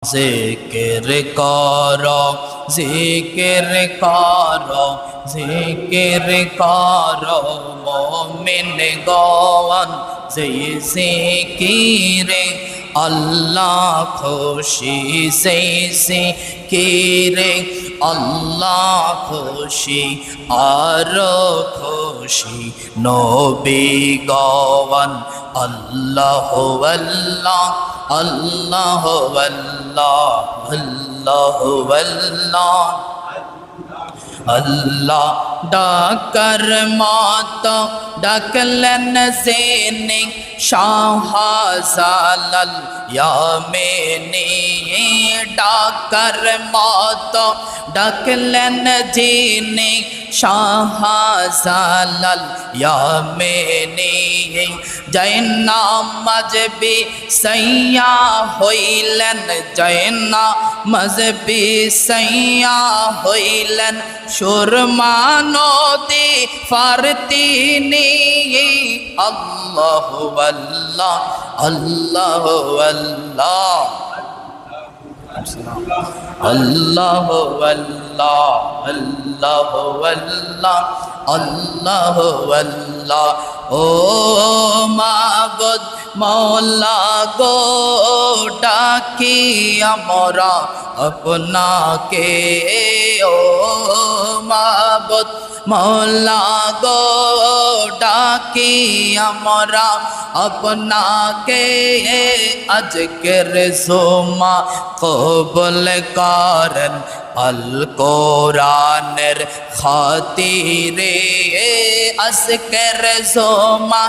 জিকির করো জিকির করো জিকির করো মুমিন গণ যেই জিকিরে আল্লাহ খুশি সেই জিকিরে আল্লাহ খুশি আর খুশি নবী গণ আল্লাহ আল্লাহ আল্লাহ আল্লাহ আল্লাহ আল্লাহ আল্লাহ ডাকার মত ডাকলেন যিনি শাহজালাল ইয়ামিনী ডাকার মত ডাকলেন যিনি শাহজালাল ইয়ামিনী জায়নামাজ বিছাইয়া হইলেন জায়নামাজ বিছাইয়া হইলেন সুরমা নদী পার তিনি আল্লাহু আল্লাহ আল্লাহু আল্লাহ আল্লাহ আল্লাহ আল্লাহ আল্লাহ আল্লাহ আল্লাহ ও মাবুদ মওলা গো ডাকি আমরা আপনাকে ও মাবুদ মওলা গো ডাকি আমরা আপনাকে আজকের জুমা কবুল করেন আল কোরআনের খাতিরে আজকের জুমা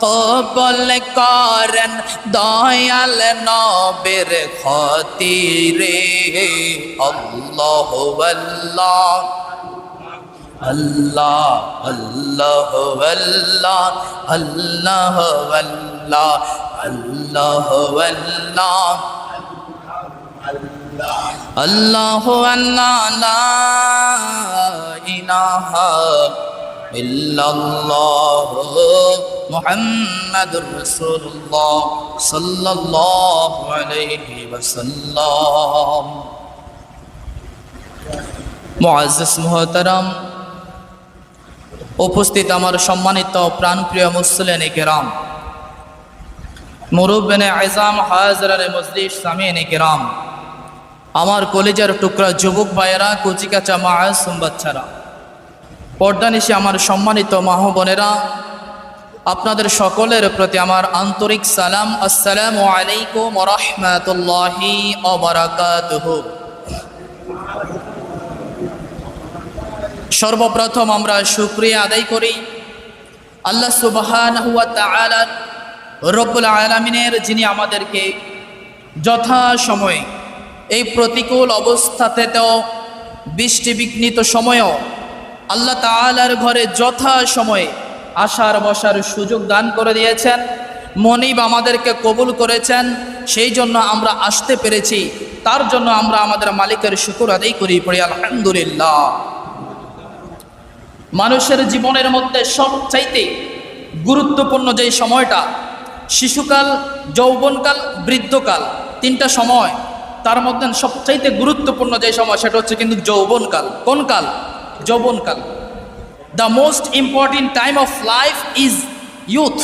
কবুল করেন দয়াল নবীর খাতিরে আল্লাহু আল্লাহ আল্লাহ আল্লাহ আল্লাহ আল্লাহ আল্লাহ আল্লাহ আল্লাহ আল্লাহ আল্লাহ লা ইলাহা ইল্লাল্লাহ মুহাম্মাদুর রাসূলুল্লাহ সাল্লাল্লাহু আলাইহি ওয়াসাল্লাম। মুআজ্জিজ মুহতারাম, উপস্থিত আমার সম্মানিত প্রাণপ্রিয় মুসলিম কিরাম, মুরব্বিনে আযম হাজরানে মজলিস সামিন কিরাম, আমার কলেজের টুকরা যুবক ভাইয়েরা, কচিকাচা মাসুম বাচ্চারা, পর্দানিশী আমার সম্মানিত মা বোনেরা, আপনাদের সকলের প্রতি আমার আন্তরিক সালাম। আসসালামু আলাইকুম ওয়া রাহমাতুল্লাহি ওয়া বারাকাতুহু। সর্বপ্রথম আমরা শুকরিয়া আদায় করি আল্লাহ সুবহানাহু ওয়া তাআলা রব্বুল আলামিনের, যিনি আমাদেরকে যথাসময়ে এই প্রতিকূল অবস্থাতেও বৃষ্টি বিঘ্নিত সময়েও আল্লাহ তাআলার ঘরে যথাসময়ে আসার বসার সুযোগ দান করে দিয়েছেন, মনিব আমাদেরকে কবুল করেছেন, সেই জন্য আমরা আসতে পেরেছি। তার জন্য আমরা আমাদের মালিকের শুকর আদায় করি, পড়ি আলহামদুলিল্লাহ। মানুষের জীবনের মধ্যে সবচাইতে গুরুত্বপূর্ণ যেই সময়টা, শিশুকাল, যৌবনকাল, বৃদ্ধকাল, তিনটা সময়, তার মধ্যে সবচাইতে গুরুত্বপূর্ণ যে সময় সেটা হচ্ছে কিন্তু যৌবনকাল। কোন কাল? যৌবনকাল। The most important time of life is youth.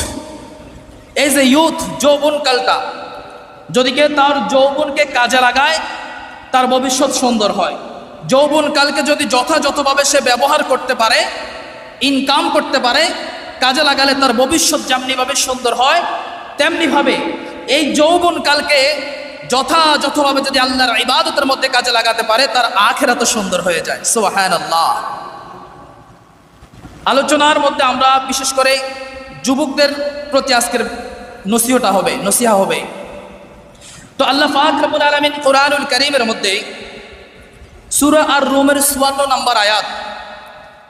As a youth, যৌবনকালটা যদি কেউ তার যৌবনকে কাজে লাগায়, তার ভবিষ্যৎ সুন্দর হয়। যৌবনকালকে যদি যথাযথভাবে সে ব্যবহার করতে পারে, ইনকাম করতে পারে, কাজে লাগালে তার ভবিষ্যৎ যেমনিভাবে সুন্দর হয়, তেমনিভাবে এই যৌবনকালকে যথাযথভাবে যদি আল্লাহর ইবাদতের মধ্যে কাজে লাগাতে পারে, তার আখিরাত সুন্দর হয়ে যায়। সুবহানাল্লাহ। আলোচনার মধ্যে আমরা বিশেষ করে যুবকদের প্রতি আজকের নসিহা হবে। তো আল্লাহ পাক রব্বুল আলামিন কোরআনুল কারীমের মধ্যে সূরা আর-রুমের ৫৪ নম্বর আয়াত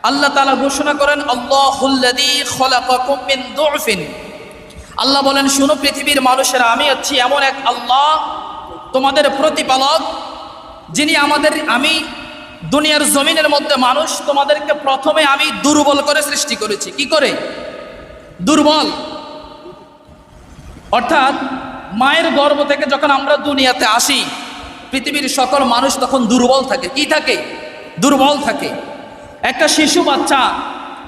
আল্লাহ তাআলা ঘোষণা করেন, আল্লাহুল্লাযী খালাকাকুম মিন দু'ফিন। আল্লাহ বলেন, শুনো পৃথিবীর মানুষেরা, আমি হচ্ছি এমন এক আল্লাহ, তোমাদের প্রতিপালক, যিনি আমি দুনিয়ার জমিনের মধ্যে মানুষ, তোমাদেরকে প্রথমে আমি দুর্বল করে সৃষ্টি করেছি। কি করে? দুর্বল। অর্থাৎ মায়ের গর্ভ থেকে যখন আমরা দুনিয়াতে আসি, পৃথিবীর সকল মানুষ তখন দুর্বল থাকে। কি থাকে? দুর্বল থাকে। একটা শিশু বাচ্চা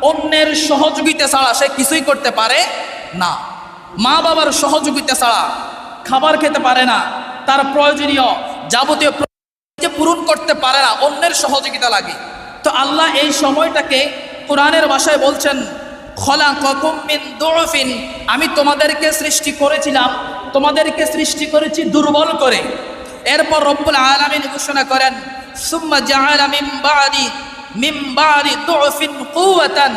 অন্যের সহযোগিতা ছাড়া সে কিছুই করতে পারে না। মা বাবার সহযোগিতা ছাড়া খাবার খেতে পারে না, তার প্রয়োজনীয় যাবতীয় পূরণ করতে পারে না, অন্যের সহযোগিতা লাগে। তো আল্লাহ এই সময়টাকে কোরআনের ভাষায় বলছেন, খলাকাকুম মিন দুউফিন, আমি তোমাদেরকে সৃষ্টি করেছিলাম, তোমাদেরকে সৃষ্টি করেছি দুর্বল করে। এরপর রব্বুল আলামিন ঘোষণা করেন, সুম্মা জাআলা মিন বাদি দুউফিন কুওয়াতান,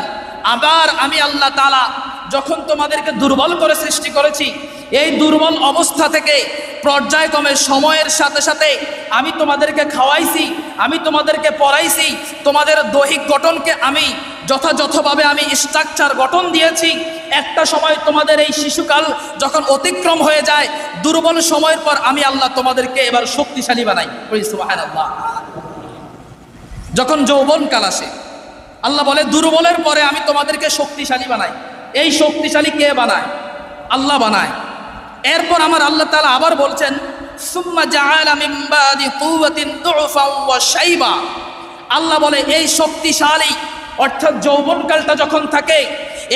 আবার আমি আল্লাহ তাআলা যখন তোমাদেরকে দুর্বল করে সৃষ্টি করেছি, এই দুর্বল অবস্থা থেকে পর্যায়ক্রমে সময়ের সাথে সাথে আমি তোমাদেরকে খাওয়াইছি, আমি তোমাদেরকে পড়াইছি, তোমাদের দৈহিক গঠনকে আমি যথাযথভাবে আমি স্ট্রাকচার গঠন দিয়েছি। একটা সময় তোমাদের এই শিশুকাল যখন অতিক্রম হয়ে যায়, দুর্বল সময়ের পর আমি আল্লাহ তোমাদেরকে এবার শক্তিশালী বানাই। সুবহানাল্লাহ। যখন যৌবনকাল আসে, আল্লাহ বলে দুর্বলের পরে আমি তোমাদেরকে শক্তিশালী বানাই। এই শক্তিশালী কে বানায়? আল্লাহ বানায়। এরপর আমার আল্লাহ তাআলা আবার বলছেন, সুম্মা জাআলা মিন বাদি কুওয়াতিন দুউফান ওয়া শাইবা, আল্লাহ বলে এই শক্তিশালী অর্থাৎ যৌবনকালটা যখন থাকে,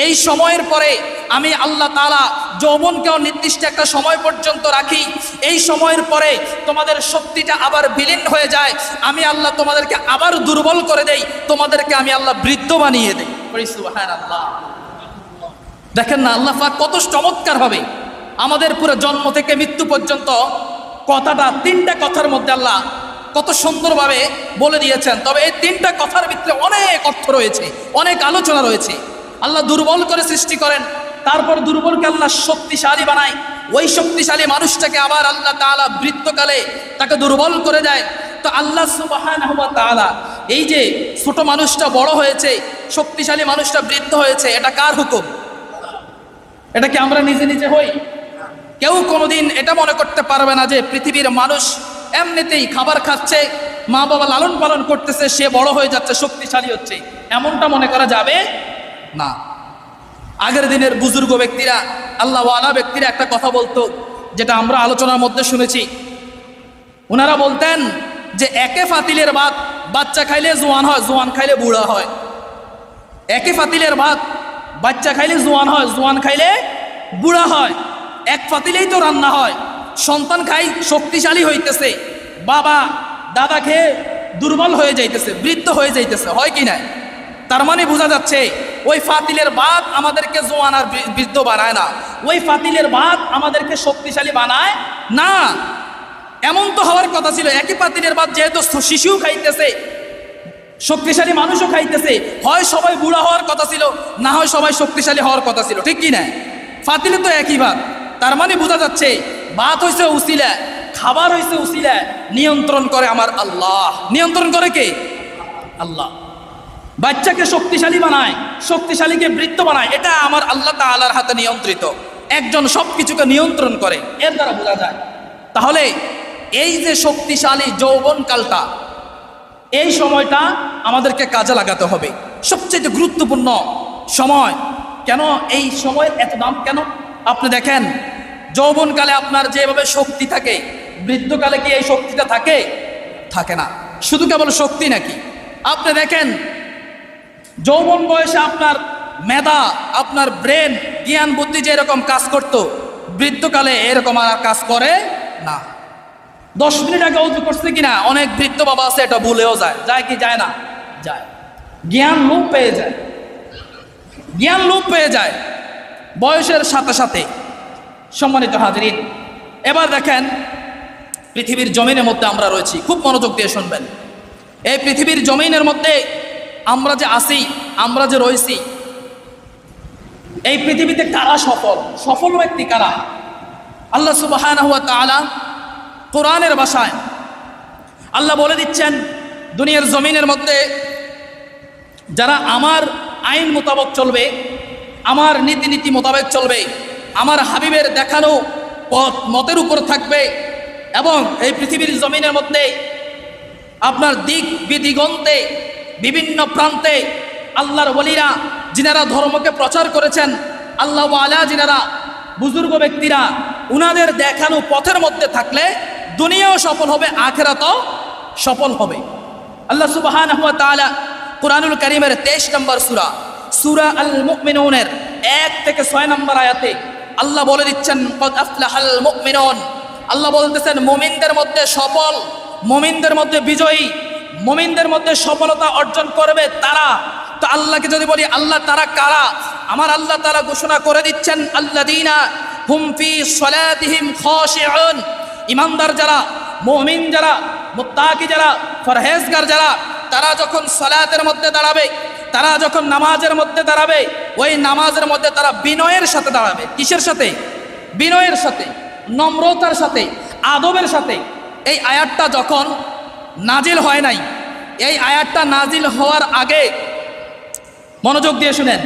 এই সময়ের পরে আমি আল্লাহ তাআলা যৌবনকেও নির্দিষ্ট একটা সময় পর্যন্ত রাখি। এই সময়ের পরে তোমাদের শক্তিটা আবার বিলীন হয়ে যায়, আমি আল্লাহ তোমাদেরকে আবার দুর্বল করে দেই, তোমাদেরকে আমি আল্লাহ বৃদ্ধ বানিয়ে দেই। সুবহানাল্লাহ। দেখেন না আল্লাহ পাক কত চমৎকার হবে আমাদের পুরো জন্ম থেকে মৃত্যু পর্যন্ত কথাটা, তিনটা কথার মধ্যে আল্লাহ কত সুন্দরভাবে বলে দিয়েছেন। তবে এই তিনটা কথার ভিতরে অনেক অর্থ রয়েছে, অনেক আলোচনা রয়েছে। আল্লাহ দুর্বল করে সৃষ্টি করেন, তারপর দুর্বলকে আল্লাহ শক্তিশালী বানায়, ওই শক্তিশালী মানুষটাকে আবার আল্লাহ তাআলা বৃদ্ধকালে তাকে দুর্বল করে দেয়। তো আল্লাহ সুবহানাহু ওয়া তাআলা এই যে ছোট মানুষটা বড় হয়েছে, শক্তিশালী মানুষটা বৃদ্ধ হয়েছে, এটা কার হুকুম? এটা কি আমরা নিজে নিজে হই? কেউ কোনোদিন এটা মনে করতে পারবে না যে পৃথিবীর মানুষ এমনিতেই খাবার খাচ্ছে, মা বাবা লালন পালন করতেছে, সে বড় হয়ে যাচ্ছে, শক্তিশালী হচ্ছে, এমনটা মনে করা যাবে না। আগের দিনের বুজুর্গ ব্যক্তিরা, আল্লাহওয়ালা ব্যক্তিরা একটা কথা বলতো, যেটা আমরা আলোচনার মধ্যে শুনেছি। ওনারা বলতেন যে একে ফাতিলের ভাত বাচ্চা খাইলে জোয়ান হয়, জোয়ান খাইলে বুড়া হয়। একে ফাতিলের ভাত বাচ্চা খাইলে জোয়ান হয়, জোয়ান খাইলে বুড়া হয়। এক ফাতিলেই তো রান্না হয়, সন্তান খাই শক্তিশালী হইতেছে, বাবা দাদা খেয়ে দুর্বল হয়ে যাইতেছে, বৃদ্ধ হয়ে যাইতেছে, হয় কি না? তার মানে বোঝা যাচ্ছে ওই ফাতিলের ভাত আমাদেরকে জোয়ান আর বৃদ্ধ বানায় না, ওই ফাতিলের ভাত আমাদেরকে শক্তিশালী বানায় না। এমন তো হওয়ার কথা ছিল, একই ফাতিলের ভাত যেহেতু শিশু খাইতেছে, শক্তিশালী মানুষও খাইতেছে, হয় সবাই বুড়া হওয়ার কথা ছিল, না হয় সবাই শক্তিশালী হওয়ার কথা ছিল, ঠিক কি না? ফাতিলে তো একই ভাত। তার মানে বোঝা যাচ্ছে ভাত হয়েছে উসিলা, খাবার হয়েছে উসিলা, নিয়ন্ত্রণ করে আমার আল্লাহ। নিয়ন্ত্রণ করে কে? আল্লাহ। বাচ্চাকে শক্তিশালী বানায়, শক্তিশালীকে বৃদ্ধ বানায়, এটা আমার আল্লাহ তাআলার হাতে নিয়ন্ত্রিত। একজন সব কিছুকে নিয়ন্ত্রণ করে, এর দ্বারা বোঝা যায়। তাহলে এই যে শক্তিশালী যৌবনকালটা, এই সময়টা আমাদেরকে কাজে লাগাতে হবে। সবচেয়ে গুরুত্বপূর্ণ সময়। কেন এই সময়ের এত দাম কেন? আপনি দেখেন যৌবনকালে আপনার যেভাবে শক্তি থাকে, বৃদ্ধকালে কি এই শক্তিটা থাকে? থাকে না। শুধু কেবল শক্তি নাকি? আপনি দেখেন যৌবন বয়সে আপনার মেধা, আপনার ব্রেন, জ্ঞান বুদ্ধি যে এরকম কাজ করত, বৃদ্ধকালে এরকম আর কাজ করে না। 10 মিনিট আগে উজু করছে কিনা অনেক বৃদ্ধ বাবা আছে এটা ভুলেও যায়। যায় কি যায় না? যায়। জ্ঞান লোপ পেয়ে যায়, জ্ঞান লোপ পেয়ে যায় বয়সের সাথে সাথে। সম্মানিত হাজিরিন, এবার দেখেন পৃথিবীর জমিনের মধ্যে আমরা রয়েছি, খুব মনোযোগ দিয়ে শুনবেন। এই পৃথিবীর জমিনের মধ্যে আমরা যে আছি, আমরা যে রয়েছি, এই পৃথিবীতে কারা সফল? সফল ব্যক্তি কারা? আল্লাহ সুবহানাহু ওয়া তাআলা কোরআনের ভাষায় আল্লাহ বলে দিচ্ছেন, দুনিয়ার জমিনের মধ্যে যারা আমার আইন মোতাবেক চলবে, আমার নীতি মোতাবেক চলবে, আমার হাবিবের দেখানো পথ মতের উপর থাকবে, এবং এই পৃথিবীর জমিনের মধ্যে আপনার দিক বিদিগন্তে বিভিন্ন প্রান্তে আল্লাহর ওলিরা যিনারা ধর্মকে প্রচার করেছেন, আল্লাহ ওয়ালা যিনারা বুজুর্গ ব্যক্তিরা, উনাদের দেখানো পথের মধ্যে থাকলে দুনিয়াও সফল হবে, আখিরাতও সফল হবে। আল্লাহ সুবহানাহু ওয়া তাআলা কুরআনুল কারীমের 23 নম্বর সূরা আল মুমিনুনের 1 থেকে 6 নম্বর আয়াতে আল্লাহ বলে দিচ্ছেন, কদ আফলাহাল মুমিনুন, আল্লাহ বলতেছেন মুমিনদের মধ্যে সফল, মুমিনদের মধ্যে বিজয়ী, মুমিনদের মধ্যে সফলতা অর্জন করবে তারা। তো আল্লাহকে যদি বলি আল্লাহ তারা কারা, আমার আল্লাহ তাআলা ঘোষণা করে দিচ্ছেন, আল্লাযীনা হুম ফি সলাতিহিম খাশিউন, ইমানদার যারা, মুমিন যারা, মুত্তাকি যারা, পরহেজগার যারা, তারা যখন সালাতের মধ্যে দাঁড়াবে, তারা যখন নামাজের মধ্যে দাঁড়াবে, ওই নামাজের মধ্যে তারা বিনয়ের সাথে দাঁড়াবে। কিসের সাথে? বিনয়ের সাথে, নম্রতার সাথে, আদবের সাথে। এই আয়াতটা যখন নাজিল হয় নাই, এই আয়াতটা নাজিল হওয়ার আগে, মনোযোগ দিয়ে শুনেন,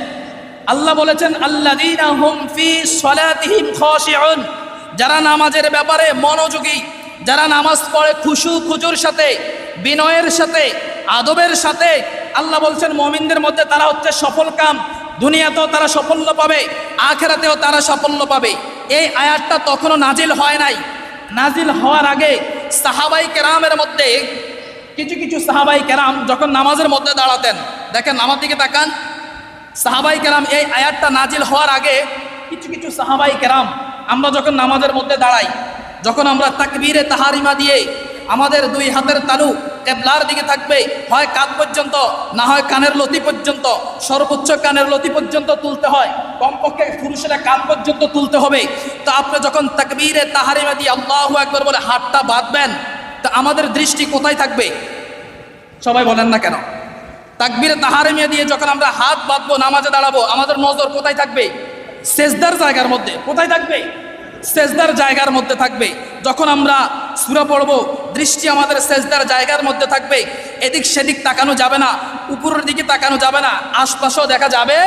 আল্লাহ বলেছেন আল্লাযীনা হুম ফি সলাতিহিম খাশিউন, যারা নামাজের ব্যাপারে মনোযোগী, যারা নামাজ পড়ে খুশু খুজুর সাথে, বিনয়ের সাথে, আদবের সাথে। আল্লাহ বলছেন মুমিনদের মধ্যে তারা হচ্ছে সফল কাম, দুনিয়াতেও তারা সাফল্য পাবে, আখিরাতেও তারা সাফল্য পাবে। এই আয়াতটা তখনও নাজিল হয় নাই। নাজিল হওয়ার আগে সাহাবাই কেরামের মধ্যে কিছু কিছু সাহাবাই কেরাম যখন নামাজের মধ্যে দাঁড়াতেন, দেখেন আমার দিকে তাকান, সাহাবাই কেরাম এই আয়াতটা নাজিল হওয়ার আগে কিছু কিছু সাহাবাই কেরাম, আমরা যখন নামাজের মধ্যে দাঁড়াই, যখন আমরা তাকবীরে তাহারিমা দিয়ে আমাদের দুই হাতের তালু কিবলার দিকে থাকবে, হয় কাঁধ পর্যন্ত, না হয় কানের লতি পর্যন্ত, সর্বোচ্চ কানের লতি পর্যন্ত তুলতে হয়, কমপক্ষে পুরুষেরা কাঁধ পর্যন্ত তুলতে হবে। তো আপনি যখন তাকবীরে তাহারিমা দিয়ে আল্লাহু আকবার বলে হাতটা বাঁধবেন, তো আমাদের দৃষ্টি কোথায় থাকবে? সবাই বলেন না কেন? তাকবীরে তাহারিমা দিয়ে যখন আমরা হাত বাঁধবো, নামাজে দাঁড়াবো, আমাদের নজর কোথায় থাকবে? সেজদার জায়গার মধ্যে। কোথায় থাকবে? সেজদার জায়গার মধ্যে থাকবে। যখন আমরা সূরা পড়ব, দৃষ্টি আমাদের সেজদার জায়গার মধ্যে থাকবে, এদিক সেদিক তাকানো যাবে না, উপরের দিকে তাকানো যাবে না, আশপাশেও দেখা যাবে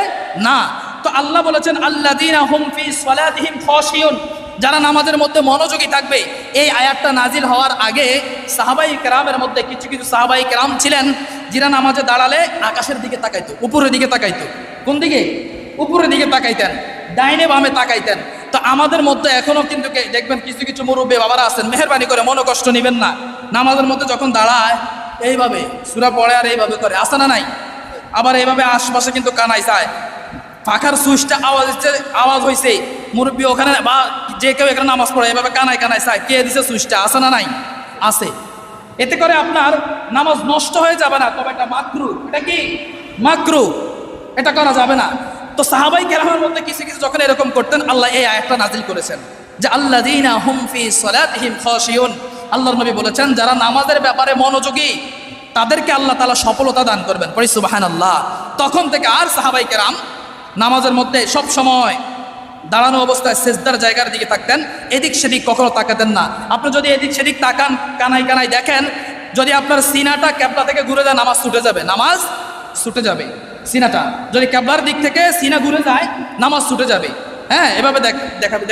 না। তো আল্লাহ বলেছেন আল্লাযীনা হুম ফি সলাতিহিম খাশিউন, যারা নামাজের মধ্যে মনোযোগী থাকবে। এই আয়াতটা নাজিল হওয়ার আগে সাহাবাই কেরামের মধ্যে কিছু কিছু সাহাবাই কেরাম ছিলেন, যারা নামাজে দাঁড়ালে আকাশের দিকে তাকাইতো, উপরের দিকে তাকাইতো। কোন দিকে? উপরের দিকে তাকাইতেন, ডাইনে বামে তাকাইতেন। তো আমাদের মধ্যে এখনো কিন্তু দেখবেন কিছু কিছু মুরব্বী বাবারা আছেন, মেহেরবানি করে মনো কষ্ট নেবেন না, নামাজের মধ্যে যখন দাঁড়ায় এইভাবে সূরা পড়ে আর এইভাবে করে, আসে না নাই? আবার এইভাবে আশপাশে কিন্তু কানাই চায়, পাখার সুইচটা আওয়াজ হয়েছে, মুরব্বী ওখানে বা যে কেউ এখানে নামাজ পড়ে এভাবে কানায় কানায় চায়, কে দিছে সুইচটা? আসে না নাই? আছে। এতে করে আপনার নামাজ নষ্ট হয়ে যাবে না, তবে এটা মাকরু। এটা কি? মাকরু, এটা করা যাবে না। তো সাহাবাই কেরামের মধ্যে কিছু কিছু যখন এরকম করতেন, আল্লাহ এই আয়াতটা নাজিল করেছেন যে আল্লাযীনা হুম ফি সলাতিহিম খাশিউন। আল্লাহর নবী বলেছেন যারা নামাজের ব্যাপারে মনোযোগী তাদেরকে আল্লাহ তাআলা সফলতা দান করবেন। পড়ি সুবহানাল্লাহ। তখন থেকে আর সাহাবাই কেরাম নামাজের মধ্যে সব সময় দাঁড়ানো অবস্থায় সেজদার জায়গার দিকে থাকতেন, এদিক সেদিক কখনো তাকাতেন না। আপনি যদি এদিক সেদিক তাকান, কানাই কানাই দেখেন, যদি আপনার সিনাটা কিবলা থেকে ঘুরে যায়, নামাজ ছুটে যাবে, নামাজ ছুটে যাবে। সিনাটা যদি কিবলার দিক থেকে সিনা ঘুরে যায়, নামাজ ছুটে যাবে। হ্যাঁ, এভাবে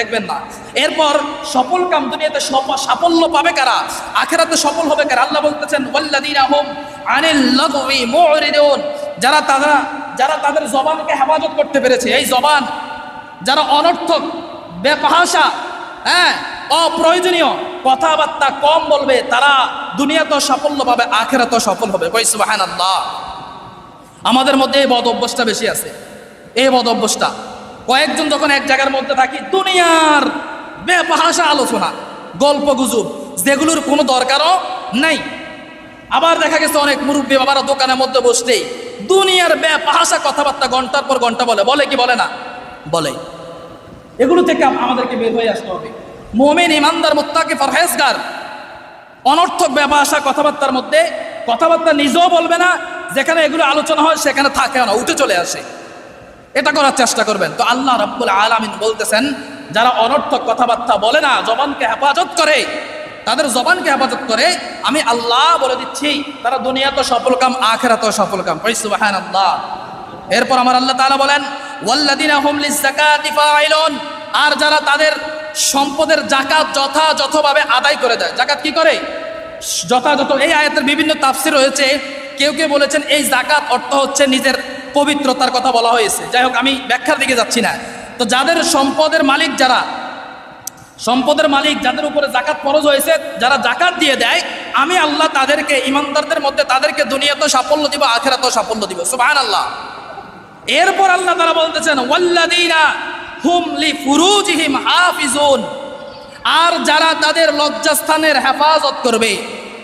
দেখবেন না। এরপর সফল কাম, দুনিয়াতে সাফল্য পাবে কারা, আখিরাতে সফল হবে কারা? আল্লাহ বলতেছেন ওয়াল্লাযীনা হুম আনিল লাগওয়ি মুরিদুন, যারা তাদের জবানকে হেফাজত করতে পেরেছে। এই জবান যারা অনর্থক, বেফাহাসা, অপ্রয়োজনীয় কথাবার্তা কম বলবে, তারা দুনিয়াতেও সাফল্য পাবে, আখিরাতেও সফল হবে। কই সুবহানাল্লাহ। আমাদের মধ্যে এই বদ অভ্যাসটা বেশি আছে। এই বদ অভ্যাসটা, কয়েকজন যখন এক জায়গার মধ্যে থাকি, দুনিয়ার বেফাহাসা আলোচনা, গল্প গুজব, যেগুলোর কোনো দরকারও নাই। আবার দেখা গেছে অনেক মুরব্বী বাবারা দোকানের মধ্যে বসলেই দুনিয়ার বেফাহাসা কথাবার্তা ঘন্টার পর ঘন্টা বলে কি বলে না? বলে। এগুলো থেকে আমাদেরকে বের হয়ে আসতে হবে। মুমিন, ইমানদার, মুত্তাকি, পরহেজগার অনর্থক বেফাহাসা কথাবার্তার মধ্যে কথাবার্তা নিজেও বলবে না, যেখানে এগুলো আলোচনা হয় সেখানে থাকে না, উঠে চলে আসে। এটা করার চেষ্টা করবেন। তো আল্লাহ রাব্বুল আলামিন বলতেছেন যারা অনর্থক কথাবার্তা বলে না, জবানকে হেফাজত করে, তাদের জবানকে হেফাজত করে, আমি আল্লাহ বলে দিচ্ছি তারা দুনিয়াতে সফল কাম, আখিরাতেও সফল কাম। সুবহানাল্লাহ। এরপর আমার আল্লাহ তাআলা বলেন ওয়াল্লাযীনা হুম লিয-যাকাতি ফাইলুন, আর যারা তাদের সম্পদের যাকাত যথাযথভাবে আদায় করে দেয়। যাকাত কি করে? যথাযথ। এই আয়াতের বিভিন্ন তাফসীর রয়েছে। কেউ কেউ বলেছেন এই যাকাত অর্থ হচ্ছে নিজের পবিত্রতার কথা বলা হয়েছে। যাই হোক, আমি ব্যাখ্যার দিকে যাচ্ছি না। তো যাদের সম্পদের মালিক যারা, সম্পদের মালিক যাদের উপরে জাকাত ফরজ হয়েছে, যারা জাকাত দিয়ে দেয়, আমি আল্লাহ তাদেরকে, ইমানদারদের মধ্যে তাদেরকে দুনিয়াতেও সাফল্য দিব, আখিরাতেও সাফল্য দিব। সুবহানাল্লাহ। এরপর আল্লাহ তাআলা বলতেছেন ওয়াল্লাযীনা হুম লিফুরুজিহিম হাফিজুন, আর যারা তাদের লজ্জাস্থানের হেফাজত করবে,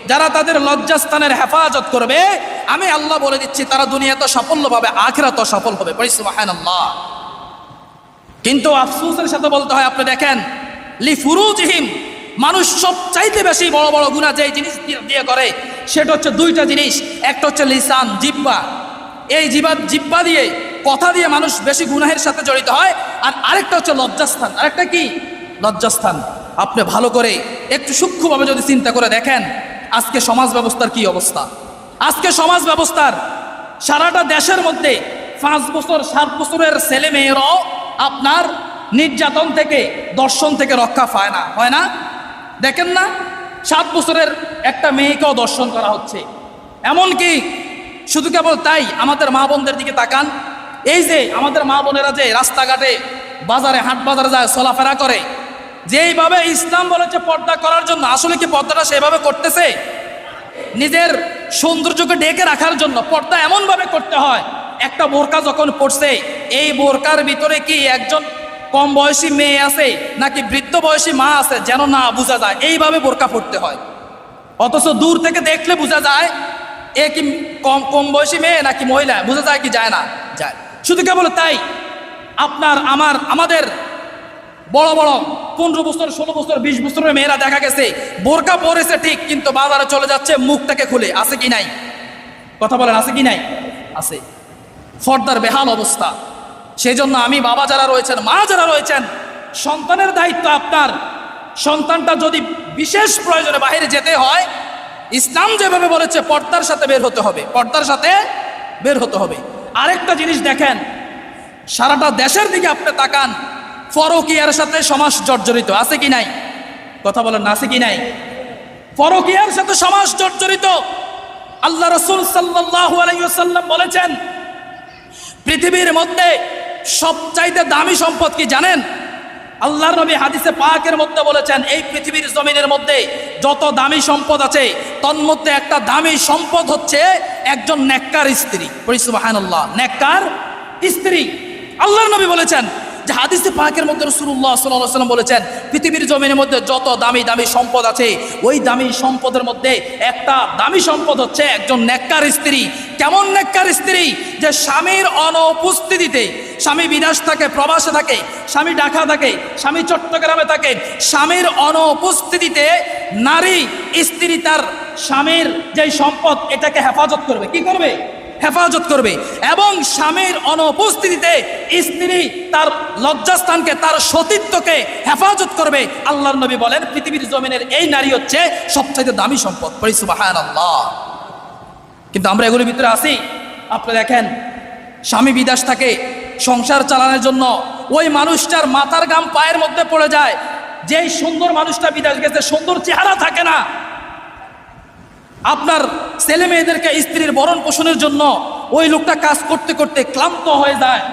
যারা তাদের লজ্জাস্থানের হেফাজত করবে, আমি আল্লাহ বলে দিচ্ছি তারা দুনিয়াতেও সাফল্য পাবে, আখিরাতেও সফল হবে। পড়ি সুবহানাল্লাহ। কিন্তু আফসোসের সাথে বলতে হয়, আপনি দেখেন লিফুরুজিহিম, মানুষ সবচাইতে বেশি বড় বড় গুনাহ যেই জিনিস দিয়ে করে সেটা হচ্ছে দুইটা জিনিস। একটা হচ্ছে লিসান, জিহ্বা। এই জিহ্বা দিয়ে, কথা দিয়ে মানুষ বেশি গুনাহের সাথে জড়িত হয়। আর আরেকটা হচ্ছে লজ্জাস্থান। আরেকটা কি? লজ্জাস্থান। আপনি ভালো করে একটু সূক্ষ্মভাবে যদি চিন্তা করে দেখেন, আজকে সমাজ ব্যবস্থার কি অবস্থা। আজকে সমাজ ব্যবস্থার সারাটা দেশের মধ্যে 5 বছর 7 বছরের ছেলে মেয়েরাও আপনার নির্যাতন থেকে, দর্শন থেকে রক্ষা পায় না, হয় না? দেখেন না, 7 বছরের একটা মেয়েকেও দর্শন করা হচ্ছে। এমনকি শুধু কেবল তাই, আমাদের মা বোনদের দিকে তাকান। এই যে আমাদের মা বোনেরা যে রাস্তাঘাটে, বাজারে, হাট বাজারে যায়, চলাফেরা করে, যেইভাবে ইসলাম বলেছে পর্দা করার জন্য, আসলে কি পর্দাটা সেভাবে করতেছে? নিজের সৌন্দর্যকে ঢেকে রাখার জন্য পর্দা এমনভাবে করতে হয়। একটা বোরকা যখন পড়ছে, এই বোরকার ভিতরে কি একজন কম বয়সী মেয়ে আছে নাকি বৃদ্ধ বয়সী মা আছে যেন না বোঝা যায়, এইভাবে বোরকা পড়তে হয়। অথচ দূর থেকে দেখলে বোঝা যায় এ কি কম বয়সী মেয়ে নাকি মহিলা, বোঝা যায় কি যায় না? যায়। শুধু কেবল তাই, আমাদের বড় বড় 15 বছর 16 বছর 20 বছরের মেয়েরা দেখা গেছে বোরকা পরেছে ঠিক, কিন্তু বাজারে চলে যাচ্ছে মুখটাকে খুলে। আছে কি নাই? কথা বলেন, আছে কি নাই? আছে। ফর্দার বেহাল অবস্থা। সেই জন্য আমি, বাবা যারা রয়েছেন, মা যারা রয়েছেন, সন্তানের দায়িত্ব আপনার। সন্তানটা যদি বিশেষ প্রয়োজনে বাইরে যেতে হয়, ইসলাম যেভাবে বলেছে পর্দার সাথে বের হতে হবে, পর্দার সাথে বের হতে হবে। আরেকটা জিনিস দেখেন, সারাটা দেশের দিকে আপনি তাকান, পরকীয়ার সাথে সমাজ জর্জরিত। আছে কি নাই? কথা বলেন না, আছে কি নাই? পরকীয়ার সাথে সমাজ জর্জরিত। আল্লাহ রাসূল সাল্লাল্লাহু আলাইহি ওয়াসাল্লাম বলেছেন, পৃথিবীর মধ্যে সবচাইতে দামি সম্পদ কি জানেন? আল্লাহর নবী হাদিসে পাকের মধ্যে বলেছেন, এই পৃথিবীর জমিনের মধ্যে যত দামি সম্পদ আছে, তন্মধ্যে একটা দামি সম্পদ হচ্ছে একজন নেককার স্ত্রী। পড়ি সুবহানাল্লাহ। নেককার স্ত্রী। আল্লাহর নবী বলেছেন যে হাদিসে পাকের মধ্যে রাসূলুল্লাহ সাল্লাল্লাহু আলাইহি ওয়াসাল্লাম বলেছেন, পৃথিবীর জমিনের মধ্যে যত দামি দামি সম্পদ আছে, ওই দামি সম্পদের মধ্যে একটা দামি সম্পদ হচ্ছে একজন নেককার স্ত্রী। কেমন নেককার স্ত্রী? যে স্বামীর অনুপস্থিতিতে, স্বামী বিদেশ থাকে, প্রবাসে থাকে, স্বামী ঢাকা থাকে, স্বামী চট্টগ্রামে থাকে, স্বামীর অনুপস্থিতিতে নারী স্ত্রী তার স্বামীর যেই সম্পদ এটাকে হেফাজত করবে। কি করবে? হেফাজত করবে। এবং স্বামীর অনুপস্থিতিতে স্ত্রী তার লজ্জাস্থানকে, তার সতীত্বকে হেফাজত করবে। আল্লাহর নবী বলেন, পৃথিবীর জমিনের এই নারী হচ্ছে সবচেয়ে দামি সম্পদ। পড়ি সুবহানাল্লাহ। কিন্তু আমরা এগুলোর ভিতরে আছি। আপনি দেখেন, স্বামী বিদেশ থাকে, সংসার চালানোর জন্য ওই মানুষটার মাথার ঘাম পায়ের মধ্যে পড়ে যায়। যেই সুন্দর মানুষটা বিদেশ গেছে, সুন্দর চেহারা থাকে না। আপনার ছেলে মেয়েদেরকে স্ত্রীর ভরণ পোষণের জন্য ওই লোকটা কাজ করতে করতে ক্লান্ত হয়ে যায়।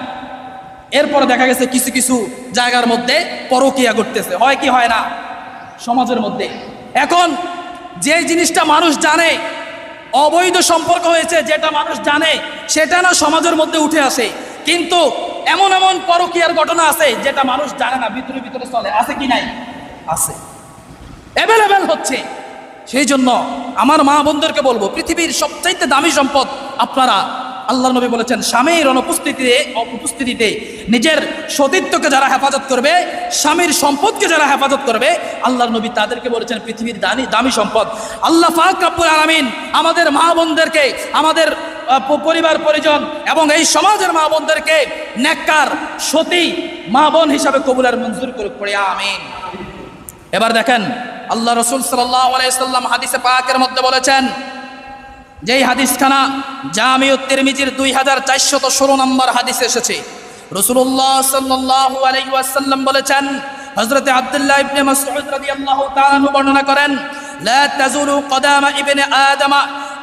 এরপরে দেখা গেছে কিছু কিছু জায়গার মধ্যে পরকীয়া করতেছে। হয় কি হয় না সমাজের মধ্যে? এখন যে জিনিসটা মানুষ জানে, অবৈধ সম্পর্ক হয়েছে, যেটা মানুষ জানে, সেটা না সমাজের মধ্যে উঠে আসে। কিন্তু এমন এমন পরকীয়ার ঘটনা আছে যেটা মানুষ জানে না, ভিতরে ভিতরে চলে। আছে কি নাই? আছে, অ্যাভেলেবেল হচ্ছে। সেই জন্য আমার মা বোনদেরকে বলবো, পৃথিবীর সবচাইতে দামি সম্পদ আপনারা। আল্লাহ নবী বলেছেন, স্বামীর অনুপস্থিতিতে নিজের সতীত্বকে যারা হেফাজত করবে, স্বামীর সম্পদকে যারা হেফাজত করবে, আল্লাহর নবী তাদেরকে বলেছেন পৃথিবীর দামি সম্পদ। আল্লাহ পাক রব্বুল আলামিন আমাদের মা বোনদেরকে, আমাদের পরিবার পরিজন এবং এই সমাজের মা বোনদেরকে নেককার সতী মা বোন হিসাবে কবুলের মঞ্জুর করে পড়ে আমিন। এবার দেখেন, আল্লাহ রাসূল সাল্লাল্লাহু আলাইহি ওয়াসাল্লাম হাদিসে পাকের মধ্যে বলেছেন, যেই হাদিসখানা জামিউত তিরমিজির 2416 নম্বর হাদিসে এসেছে, রাসূলুল্লাহ সাল্লাল্লাহু আলাইহি ওয়াসাল্লাম বলেছেন, হযরত আব্দুল্লাহ ইবনে মাসউদ রাদিয়াল্লাহু তাআলা বর্ণনা করেন, লা তাজুলু কদামা ইবনে আদম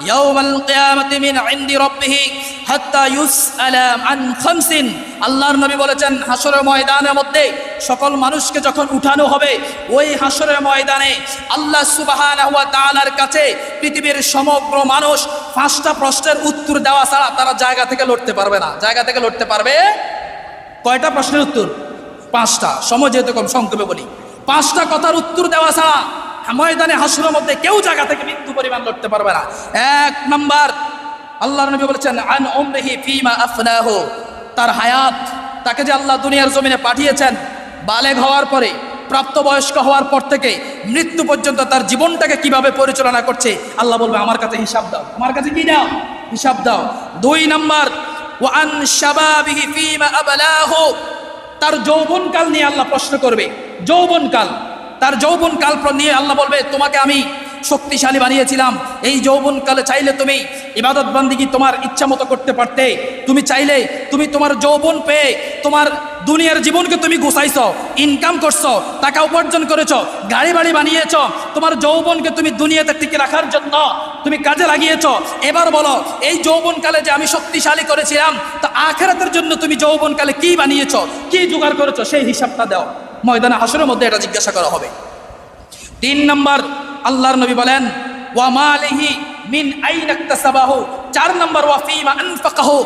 ইয়াউমাল কিয়ামাতি মিন ইনদি রাব্বিহি হাত্তা ইউসআলা আন খামসিন। আল্লাহর নবী বলেছেন হাসরের ময়দানের মধ্যে সকল মানুষকে যখন উঠানো হবে, ওই হাসরের ময়দানে আল্লাহ সুবহানাহু ওয়া তাআলার কাছে পৃথিবীর সমগ্র মানুষ 5টা প্রশ্নের উত্তর দেওয়া ছাড়া তারা জায়গা থেকে লড়তে পারবে না। জায়গা থেকে লড়তে পারবে কয়টা প্রশ্নের উত্তর? 5টা। সময় যেহেতু কম, সংক্ষেপে বলি। 5টা কথার উত্তর দেওয়া ছাড়া ময়দানে হাসরের মধ্যে কেউ জায়গা থেকে মৃত্যু পরিমাণ লড়তে পারবে না। 1 নাম্বার, আল্লাহর নবী বলেছেন আন উমরিহি ফিমা আফনাহু, তার হায়াত, তাকে যে আল্লাহ দুনিয়ার জমিনে পাঠিয়েছেন, বালেগ হওয়ার পরে, প্রাপ্তবয়স্ক হওয়ার পর থেকে মৃত্যু পর্যন্ত তার জীবনটাকে কিভাবে পরিচালনা করছে, আল্লাহ বলবে আমার কাছে হিসাব দাও। আমার কাছে কি দাও? হিসাব দাও। 2 নাম্বার, ওয়া আন শাবাবিহি ফিমা আবলাহু, তার যৌবনকাল নিয়ে আল্লাহ প্রশ্ন করবে। যৌবনকাল, তার যৌবনকাল নিয়ে আল্লাহ বলবে তোমাকে আমি শক্তিশালী বানিয়েছিলাম, এই যৌবনকালে চাইলে তুমি ইবাদত বান্দিগি তোমার ইচ্ছা মতো করতে পারতে, তুমি চাইলে তুমি তোমার যৌবন পেয়ে তোমার দুনিয়ার জীবনকে তুমি গুছাইছো, ইনকাম করছো, টাকা উপার্জন করেছো, গাড়ি বাড়ি বানিয়েছো, তোমার যৌবনকে তুমি দুনিয়াতে টিকে রাখার জন্য তুমি কাজে লাগিয়েছো। এবার বলো এই যৌবনকালে যে আমি শক্তিশালী করেছিলাম, তা আখিরাতের জন্য তুমি যৌবনকালে কি বানিয়েছো, কি জোগাড় করেছো, সেই হিসাবটা দাও। ময়দানে হাসরের মধ্যে এটা জিজ্ঞাসা করা হবে। 3 নাম্বার, আল্লাহর নবী বলেন ওয়া মালিহি মিন আইনা ইকতাসাবাহু। 4 নাম্বার, ওয়া ফিমা আনফাকাহু।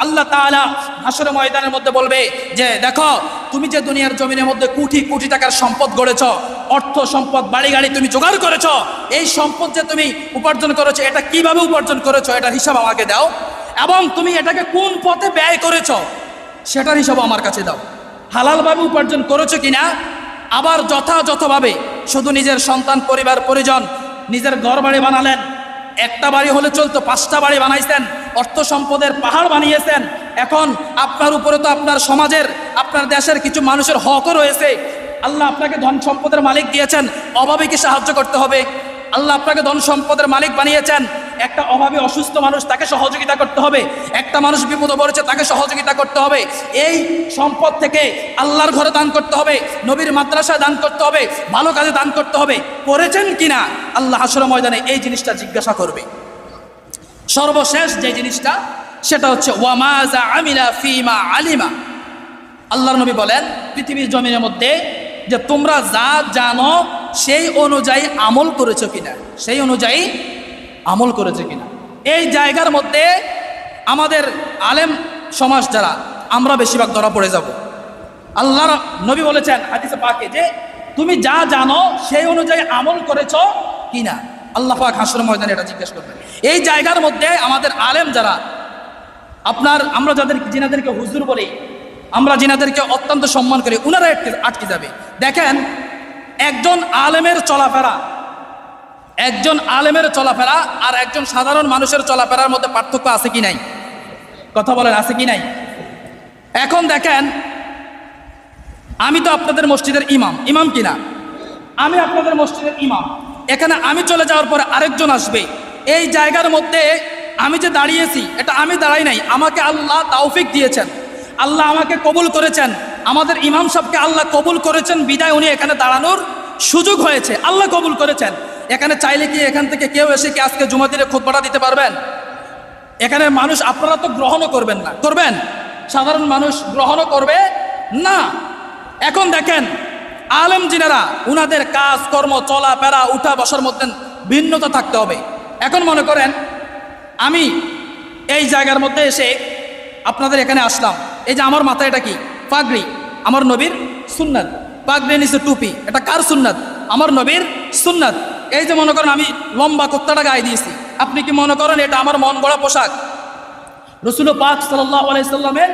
আল্লাহ তাআলা হাসরের ময়দানের মধ্যে বলবে যে দেখো তুমি যে দুনিয়ার জমিনের মধ্যে কোটি কোটি টাকার সম্পদ গড়েছো, অর্থ সম্পদ, বাড়ি গাড়ি তুমি জোগাড় করেছো, এই সম্পদ যে তুমি উপার্জন করেছো এটা কিভাবে উপার্জন করেছো এটার হিসাব আমাকে দাও, এবং তুমি এটাকে কোন পথে ব্যয় করেছো সেটার হিসাব আমার কাছে দাও। হালালভাবে উপার্জন করেছো কিনা, আবার যথাযথভাবে শুধু নিজের সন্তান, পরিবার, পরিজন, নিজের ঘর বাড়ি বানালেন, একটা বাড়ি হলে চলতো, 5টা বাড়ি বানাইছেন, অর্থ সম্পদের পাহাড় বানিয়েছেন। এখন আপনার উপরে তো আপনার সমাজের, আপনার দেশের কিছু মানুষের হকও রয়েছে। আল্লাহ আপনাকে ধন সম্পদের মালিক দিয়েছেন, অভাবীকে সাহায্য করতে হবে। আল্লাহ আপনাকে ধন সম্পদের মালিক বানিয়েছেন, একটা অভাবী অসুস্থ মানুষ তাকে সহযোগিতা করতে হবে, একটা মানুষ বিপদে পড়েছে তাকে সহযোগিতা করতে হবে। এই সম্পদ থেকে আল্লাহর ঘরে দান করতে হবে, নবীর মাদ্রাসায় দান করতে হবে, ভালো কাজে দান করতে হবে। করেছেন কিনা আল্লাহ হাসরের ময়দানে এই জিনিসটা জিজ্ঞাসা করবে। সর্বশেষ যে জিনিসটা সেটা হচ্ছে ওয়া মাজা আমিলা ফিমা আলিমা। আল্লাহর নবী বলেন পৃথিবীর জমিনের মধ্যে যে তোমরা যা জানো সেই অনুযায়ী আমল করেছো কিনা, সেই অনুযায়ী আমল করেছে কিনা। এই জায়গার মধ্যে আমাদের আলেম সমাজ যারা, আমরা বেশিরভাগ ধরা পড়ে যাব। আল্লাহর নবী বলেছেন হাদিসে পাকে যে তুমি যা জানো সেই অনুযায়ী আমল করেছো কিনা। আল্লাহ পাক হাসরের ময়দানে এটা জিজ্ঞেস করবেন। এই জায়গার মধ্যে আমাদের আলেম যারা, আমরা যিনাদেরকে হুজুর বলি, আমরা যিনাদেরকে অত্যন্ত সম্মান করি, উনারা আটকে যাবে। দেখেন একজন আলেমের চলাফেরা আর একজন সাধারণ মানুষের চলাফেরার মধ্যে পার্থক্য আছে কি নাই? কথা বলেন, আছে কি নাই? এখন দেখেন আমি তো আপনাদের মসজিদের ইমাম কিনা, আমি আপনাদের মসজিদের ইমাম, এখানে আমি চলে যাওয়ার পরে আরেকজন আসবে। এই জায়গার মধ্যে আমি যে দাঁড়িয়েছি এটা আমি দাঁড়াই নাই, আমাকে আল্লাহ তৌফিক দিয়েছেন, আল্লাহ আমাকে কবুল করেছেন, আমাদের ইমাম সাহেবকে আল্লাহ কবুল করেছেন, বিদায় উনি এখানে দাঁড়ানোর সুযোগ হয়েছে, আল্লাহ কবুল করেছেন। এখানে চাইলে কি এখান থেকে কেউ এসে কি আজকে জুমা দিনে খুতবাটা দিতে পারবেন? এখানে মানুষ আপনারা তো গ্রহণও করবেন না, করবেন? সাধারণ মানুষ গ্রহণও করবে না। এখন দেখেন আলেম জিনেরা, উনাদের কাজ কর্ম, চলাফেরা, উঠা বসার মধ্যে ভিন্নতা থাকতে হবে। এখন মনে করেন আমি এই জায়গার মধ্যে এসে আপনাদের এখানে আসলাম, এই যে আমার মাথায় এটা কি? পাগড়ি, আমার নবীর সুন্নাত। পাগড়ি নিচে টুপি, এটা কার সুন্নাত? আমার নবীর সুন্নাত। এই যে মনে করেন আমি লম্বা কুত্তাটা গায়ে দিয়েছি, আপনি কি মনে করেন এটা আমার মন গড়া পোশাক? রাসূল পাক সাল্লাল্লাহু আলাইহি সাল্লামের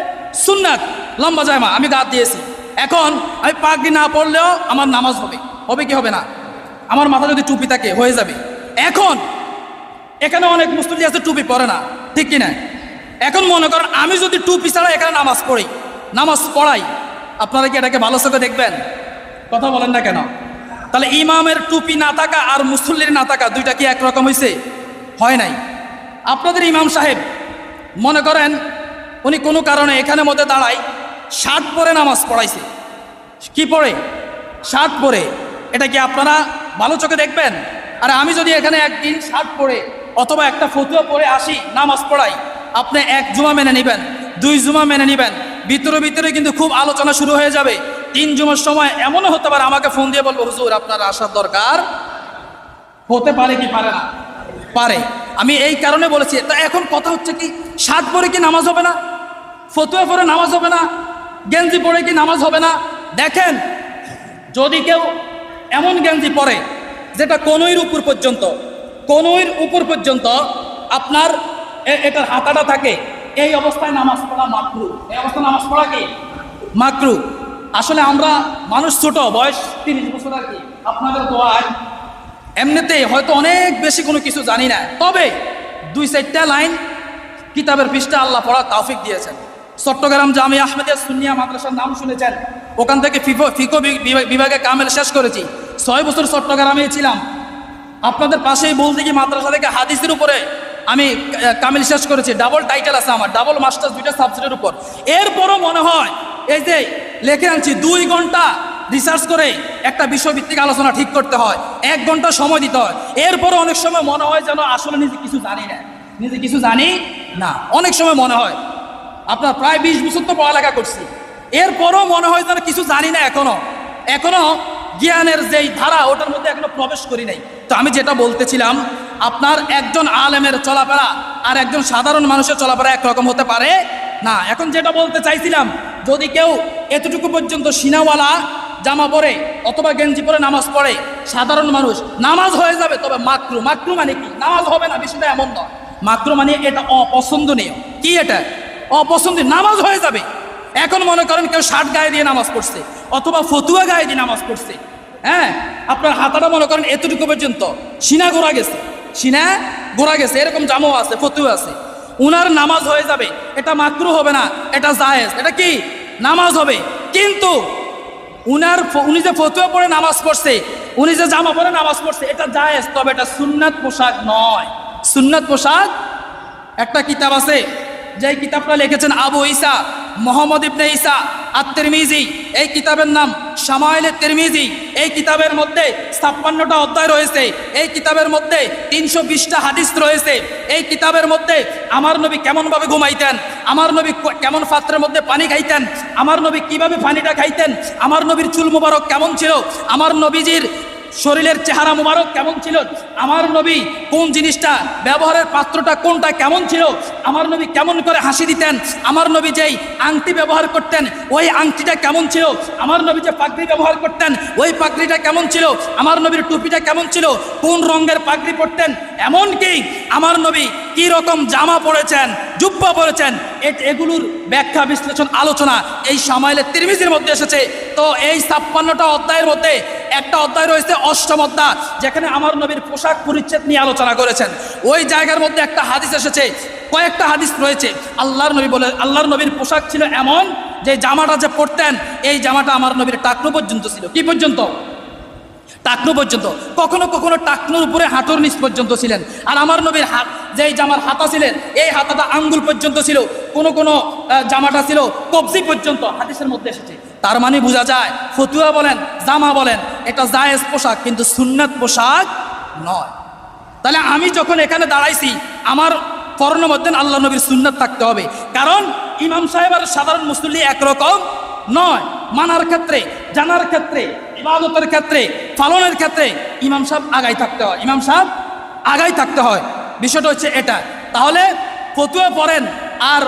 সুন্নাত লম্বা জামা আমি গা দিয়েছি। এখন আমি পাগড়ি না পড়লেও আমার নামাজ হবে কি হবে না? আমার মাথা যদি টুপি থাকে হয়ে যাবে। এখন এখানে অনেক মুসল্লি আছে টুপি পরে না, ঠিক কিনা? এখন মনে করেন আমি যদি টুপি ছাড়া এখানে নামাজ পড়াই, আপনারা কি এটাকে ভালো চোখে দেখবেন? কথা বলেন না কেন? তাহলে ইমামের টুপি না থাকা আর মুসল্লির না থাকা দুইটা কি একরকম হয়েছে? হয় নাই। আপনাদের ইমাম সাহেব মনে করেন উনি কোনো কারণে এখানে মধ্যে দাঁড়ায় শার্ট পরে নামাজ পড়াইছে, কি পরে? শার্ট পরে। এটা কি আপনারা ভালো চোখে দেখবেন? আর আমি যদি এখানে একদিন শার্ট পরে অথবা একটা ফতুয়া পড়ে আসি, নামাজ পড়াই, আপনি 1 জুমা মেনে নেবেন, 2 জুমা মেনে নেবেন, ভিতরে ভিতরে কিন্তু খুব আলোচনা শুরু হয়ে যাবে। 3 জুমার সময় এমনও হতে পারে আমাকে ফোন দিয়ে বলবো, হুজুর আপনার আসার দরকার, হতে পারে কি পারে না? পারে। আমি এই কারণে বলেছি। তা এখন কথা হচ্ছে কি, শার্ট পরে কি নামাজ হবে না? ফতুয়া পরে নামাজ হবে না? গেঞ্জি পরে কি নামাজ হবে না? দেখেন, যদি কেউ এমন গেঞ্জি পরে যেটা কনুইয়ের উপর পর্যন্ত আপনার এটার হাতাটা থাকে, এই অবস্থায় নামাজ পড়া মাকরু। এই অবস্থায় নামাজ পড়া কি মাকরু। আসলে আমরা মানুষ, ছোট বয়স 30 বছর আর কি, আপনাদের দোয়ায় এমনিতেই হয়তো অনেক বেশি কোনো কিছু জানি না, তবে 2-4টা লাইন কিতাবের পৃষ্ঠা আল্লাহ পড়ার তৌফিক দিয়েছেন। চট্টগ্রাম জামিয়া আহমেদিয়া সুন্নিয়া মাদ্রাসার নাম শুনেছেন, ওখান থেকে ফিকো বিভাগে কামেল শেষ করেছি। 6 বছর চট্টগ্রামে ছিলাম। আপনাদের পাশেই বলদিঘি মাদ্রাসা থেকে হাদিসের উপরে আমি কামিল শেষ করেছি। ডাবল টাইটেল আছে আমার, ডাবল মাস্টার্স 2টা সাবজেক্টের উপর। এরপরও মনে হয় এই যে লেখে আনছি, 2 ঘন্টা রিসার্চ করে একটা বিষয়ভিত্তিক আলোচনা ঠিক করতে হয়, 1 ঘন্টা সময় দিতে হয়। এরপরও অনেক সময় মনে হয় যেন আসলে নিজে কিছু জানি না, অনেক সময় মনে হয়। আপনার প্রায় 20 বছর তো পড়ালেখা করছি, এরপরও মনে হয় যেন কিছু জানি না, এখনো জ্ঞানের যেই ধারা ওটার মধ্যে এখনো প্রবেশ করি নাই। তো আমি যেটা বলতেছিলাম, আপনার একজন আলেমের চলাফেরা আর একজন সাধারণ মানুষের চলাফেরা একরকম হতে পারে না। এখন যেটা বলতে চাইছিলাম, যদি কেউ এতটুকু পর্যন্ত সিনাওয়ালা জামা পরে অথবা গেঞ্জি পরে নামাজ পড়ে, সাধারণ মানুষ, নামাজ হয়ে যাবে, তবে মাকরু। মাকরু মানে কি? নামাজ হবে না, বিষয়টা এমন নয়। মাকরু মানে এটা অপছন্দনীয়। কি এটা? অপছন্দনীয়। নামাজ হয়ে যাবে। এখন মনে করেন কেউ শার্ট গায়ে দিয়ে নামাজ পড়ছে অথবা ফতুয়া গায়ে দিয়ে নামাজ পড়ছে, হ্যাঁ, আপনার হাতাটা মনে করেন এতটুকু পর্যন্ত, সিনা গোড়া গেছে, এরকম জামাও আছে, ফতুয়া আছে, উনার নামাজ হয়ে যাবে। এটা মাকরু হবে না, এটা জায়েজ। এটা কি? নামাজ হবে। কিন্তু উনি যে ফতুয়া পরে নামাজ পড়ছে, উনি যে জামা পরে নামাজ পড়ছে, এটা জায়েজ, তবে এটা সুন্নাত পোশাক নয়। সুন্নাত পোশাক, একটা কিতাব আছে, যে কিতাবটা লিখেছেন আবু ঈসা মোহাম্মদ ইবনে ঈসা আত-তিরমিজি। এই কিতাবের নাম শামাইলে তিরমিজি। এই কিতাবের মধ্যে 56টা অধ্যায় রয়েছে। এই কিতাবের মধ্যে 320টা হাদিস রয়েছে। এই কিতাবের মধ্যে আমার নবী কেমনভাবে ঘুমাইতেন, আমার নবী কেমন পাত্রের মধ্যে পানি খাইতেন, আমার নবী কিভাবে পানিটা খাইতেন, আমার নবীর চুল মুবারক কেমন ছিল, আমার নবীজির শরীরের চেহারা মুবারক কেমন ছিল, আমার নবী কোন জিনিসটা ব্যবহারের পাত্রটা কোনটা কেমন ছিল, আমার নবী কেমন করে হাসি দিতেন, আমার নবী যেই আংটি ব্যবহার করতেন ওই আংটিটা কেমন ছিল, আমার নবী যে পাগড়ি ব্যবহার করতেন ওই পাগড়িটা কেমন ছিল, আমার নবীর টুপিটা কেমন ছিল, কোন রঙের পাগড়ি পরতেন, এমনকি আমার নবী কি রকম জামা পরেছেন, জুব্বা পরেছেন, এগুলোর ব্যাখ্যা বিশ্লেষণ আলোচনা এই শামাইলে তিরমিজির মধ্যে এসেছে। তো এই 56টা অধ্যায়ের মধ্যে একটা অধ্যায় রয়েছে অষ্টম অধ্যায়, যেখানে আমার নবীর পোশাক পরিচ্ছদ নিয়ে আলোচনা করেছেন। ওই জায়গার মধ্যে একটা হাদিস এসেছে, কয়েকটা হাদিস রয়েছে। আল্লাহর নবীর পোশাক ছিল এমন যে জামাটা যে পরতেন, এই জামাটা আমার নবীর টাকনু পর্যন্ত ছিল। কি পর্যন্ত? টাকনু পর্যন্ত। কখনো কখনো টাকনুর উপরে হাঁটুর নিচ পর্যন্ত ছিলেন। আর আমার নবীর হাত, যেই জামার হাতা ছিলেন, এই হাতাটা আঙ্গুল পর্যন্ত ছিল। কোন জামাটা ছিল কবজি পর্যন্ত, হাদিসের মধ্যে এসেছে। তার মানে বোঝা যায়, ফতুয়া বলেন, জামা বলেন, এটা জায়েজ পোশাক, কিন্তু সুন্নাত পোশাক নয়। তাহলে আমি যখন এখানে দাঁড়াইছি, আমার পরনের মধ্যে আল্লাহ নবীর সুন্নাত থাকতে হবে। কারণ ইমাম সাহেব আর সাধারণ মুসল্লি একরকম নয়। মানার ক্ষেত্রে, জানার ক্ষেত্রে, ইবাদতের ক্ষেত্রে, পালনের ক্ষেত্রে ইমাম সাহেব আগাই থাকতে হয়। বিষয়টা হচ্ছে এটা। তাহলে ফতুয়া পড়েন আর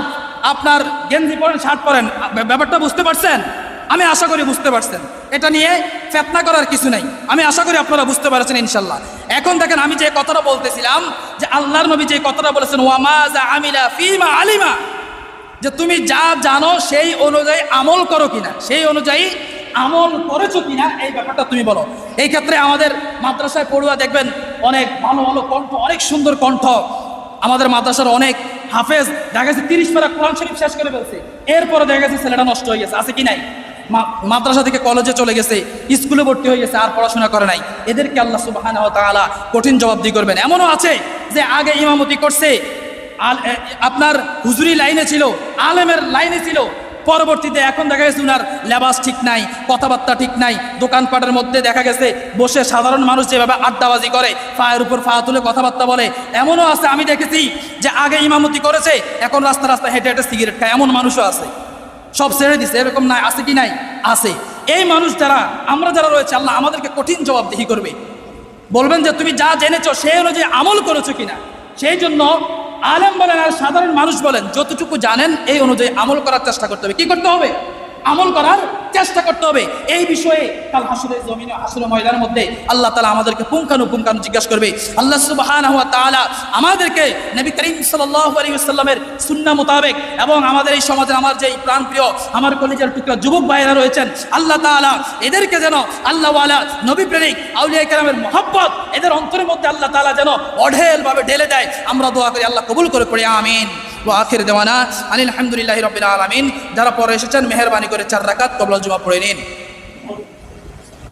আপনার গেঞ্জি পরেন, শার্ট পরেন, ব্যাপারটা বুঝতে পারছেন? আমি আশা করি বুঝতে পারছেন। এটা নিয়ে ফেতনা করার কিছু নাই। আমি আশা করি আপনারা বুঝতে পারছেন ইনশাল্লাহ। এখন দেখেন, আমি যে কথাটা বলতেছিলাম, যে আল্লাহর নবী যে কথাটা বলেছেন, ওয়ামা যা আমিলা ফিমা আলিমা, যে তুমি যা জানো সেই অনুযায়ী আমল করো কিনা, সেই অনুযায়ী আমল করেছো কিনা, এই ব্যাপারটা তুমি বলো। এই ক্ষেত্রে আমাদের মাদ্রাসায় পড়ুয়া দেখবেন অনেক ভালো ভালো কণ্ঠ, অনেক সুন্দর কণ্ঠ। আমাদের মাদ্রাসার অনেক হাফেজ দেখা গেছে 30 পারা কোরআন শরীফ শেষ করে ফেলছে, এরপরে দেখা গেছে ছেলেটা নষ্ট হয়ে গেছে। আছে কি নাই? মাদ্রাসা থেকে কলেজে চলে গেছে, স্কুলে ভর্তি হয়ে গেছে, আর পড়াশোনা করে নাই। এদেরকে আল্লাহ সুবহানাহু ওয়া তাআলা কঠিন জবাবদিহি করবেন। এমনও আছে যে আগে ইমামতি করছে, আপনার হুজুরি লাইনে ছিল, আলেমের লাইনে ছিল, পরবর্তীতে এখন দেখা গেছে উনার লেবাস ঠিক নাই, কথাবার্তা ঠিক নাই, দোকানপাটের মধ্যে দেখা গেছে বসে সাধারণ মানুষ যেভাবে আড্ডাবাজি করে, ফায়ের উপর ফা তুলে কথাবার্তা বলে, এমনও আছে আমি দেখেছি যে আগে ইমামতি করেছে, এখন রাস্তা রাস্তা হেঁটে হেঁটে সিগারেট খায়, এমন মানুষও আছে। সব ছেড়ে দিছে, এরকম নাই, আছে কি নাই? আছে। এই মানুষ যারা, আমরা যারা রয়েছে, আল্লাহ আমাদেরকে কঠিন জবাবদিহি করবে, বলবেন যে তুমি যা জেনেছো সেই অনুযায়ী আমল করেছো কিনা। সেই জন্য আলেম বলেন আর সাধারণ মানুষ বলেন, যতটুকু জানেন এই অনুযায়ী আমল করার চেষ্টা করতে হবে। কি করতে হবে? আমল করার চেষ্টা করতে হবে। এই বিষয়ে কাল হাসরের জমিনে, হাসরের ময়দানের মধ্যে আল্লাহ তাআলা আমাদেরকে পুঙ্খানুপুঙ্খানু জিজ্ঞাসা করবে। আল্লাহ সুবহানাহু ওয়া তাআলা আমাদেরকে নবী করিম সাল্লাল্লাহু আলাইহি ওয়াসাল্লামের সুন্নাহ মোতাবেক এবং আমাদের এই সমাজে আমার যে প্রাণপ্রিয় আমার কলিজার টুকরা যুবক ভাইয়েরা রয়েছেন, আল্লাহ তাআলা এদেরকে যেন আল্লাহওয়ালা নবী প্রেমিক আউলিয়া কেরামের মহব্বত এদের অন্তরের মধ্যে আল্লাহ তাআলা যেন অঢেলভাবে ঢেলে দেয়। আমরা দোয়া করি আল্লাহ কবুল করে পড়ি, আমিন। ওয়া আখির দেওয়ানা আলহামদুলিল্লাহি রাব্বিল আলামিন। যারা পরে এসেছেন মেহেরবানি করে 4 রাকাত ক্বাবলা জুমা পড়ে নিন।